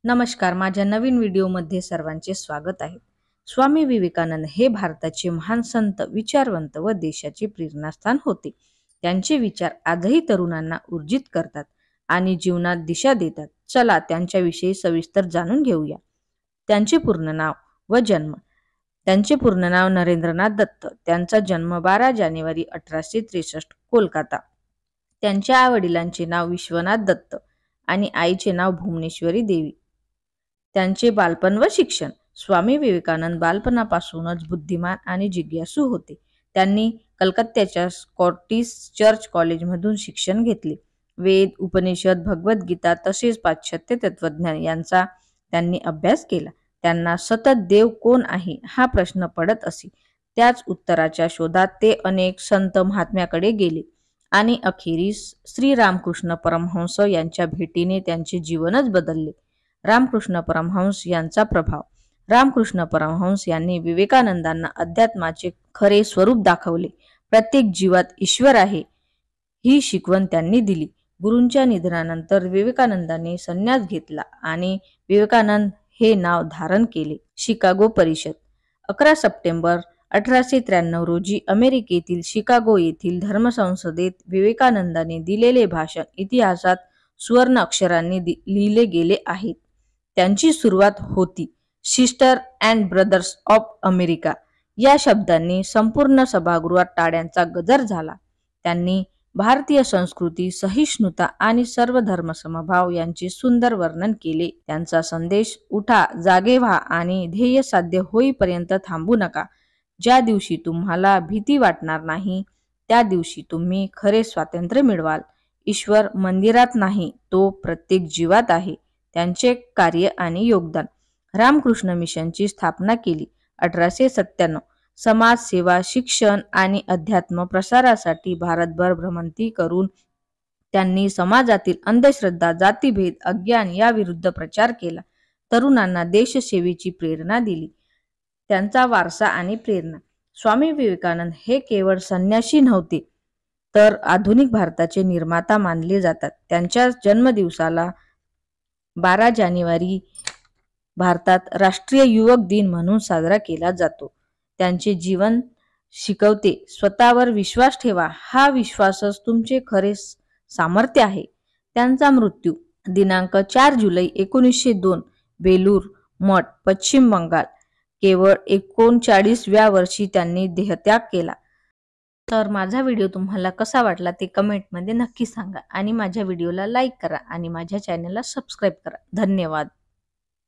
नमस्कार, माझ्या नवीन व्हिडिओमध्ये सर्वांचे स्वागत आहे. स्वामी विवेकानंद हे भारताचे महान संत, विचारवंत व देशाचे प्रेरणास्थान होते. त्यांचे विचार आजही तरुणांना ऊर्जित करतात आणि जीवनात दिशा देतात. चला त्यांच्याविषयी सविस्तर जाणून घेऊया. त्यांचे पूर्ण नाव व जन्म. त्यांचे पूर्ण नाव नरेंद्रनाथ दत्त. त्यांचा जन्म 12 जानेवारी 1863 कोलकाता. त्यांच्या वडिलांचे नाव विश्वनाथ दत्त आणि आईचे नाव भुवनेश्वरी देवी. त्यांचे बालपण व शिक्षण. स्वामी विवेकानंद बालपणापासूनच बुद्धिमान आणि जिज्ञासू होते. त्यांनी कलकत्त्याच्या स्कॉटिश चर्च कॉलेजमधून शिक्षण घेतले. वेद, उपनिषद, भगवद्गीता तसेच पाश्चात्य तत्त्वज्ञान यांचा त्यांनी अभ्यास केला. त्यांना सतत देव कोण आहे हा प्रश्न पडत असे. त्याच उत्तराच्या शोधात ते अनेक संत महात्म्याकडे गेले आणि अखेरीस श्री रामकृष्ण परमहंस यांच्या भेटीने त्यांचे जीवनच बदलले. रामकृष्ण परमहंस यांचा प्रभाव. रामकृष्ण परमहंस यांनी विवेकानंदांना अध्यात्माचे खरे स्वरूप दाखवले. प्रत्येक जीवात ईश्वर आहे ही शिकवण त्यांनी दिली. गुरूंच्या निधनानंतर विवेकानंदांनी संन्यास घेतला आणि विवेकानंद हे नाव धारण केले. शिकागो परिषद. 11 सप्टेंबर 1893 रोजी अमेरिकेतील शिकागो येथील धर्मसंसदेत विवेकानंदांनी दिलेले भाषण इतिहासात सुवर्ण अक्षरांनी लिहिले गेले आहेत. त्यांची सुरुवात होती sister and brothers of America या शब्दांनी संपूर्ण सभागृहात टाळ्यांचा गजर झाला. त्यांनी भारतीय संस्कृती, सहिष्णुता आणि सर्व धर्मसमभाव यांचे सुंदर वर्णन केले. त्यांचा संदेश उठा, जागे व्हा आणि ध्येय साध्य होईपर्यंत थांबू नका. ज्या दिवशी तुम्हाला भीती वाटणार नाही त्या दिवशी तुम्ही खरे स्वातंत्र्य मिळवाल. ईश्वर मंदिरात नाही, तो प्रत्येक जीवात आहे. त्यांचे कार्य आणि योगदान. रामकृष्ण मिशनची स्थापना केली. 1897 समाजसेवा, शिक्षण आणि अध्यात्म प्रसारासाठी भारतभर भ्रमंती करून त्यांनी समाजातील अंधश्रद्धा, जातीभेद, अज्ञान याविरुद्ध प्रचार केला. तरुणांना देशसेवेची प्रेरणा दिली. त्यांचा वारसा आणि प्रेरणा. स्वामी विवेकानंद हे केवळ संन्यासी नव्हते तर आधुनिक भारताचे निर्माता मानले जातात. त्यांच्या जन्मदिवसाला 12 जानेवारी भारतात राष्ट्रीय युवक दिन म्हणून साजरा केला जातो. त्यांचे जीवन शिकवते, स्वतःवर विश्वास ठेवा, हा विश्वासच तुमचे खरे सामर्थ्य आहे. त्यांचा मृत्यू दिनांक 4 जुलै 1902 बेलूर मठ, पश्चिम बंगाल. केवळ 39व्या वर्षी त्यांनी देहत्याग केला. तर माझा व्हिडिओ तुम्हाला कसा वाटला ते कमेंटमध्ये नक्की सांगा आणि माझ्या व्हिडिओला लाईक करा आणि माझ्या चॅनलला सबस्क्राईब करा. धन्यवाद.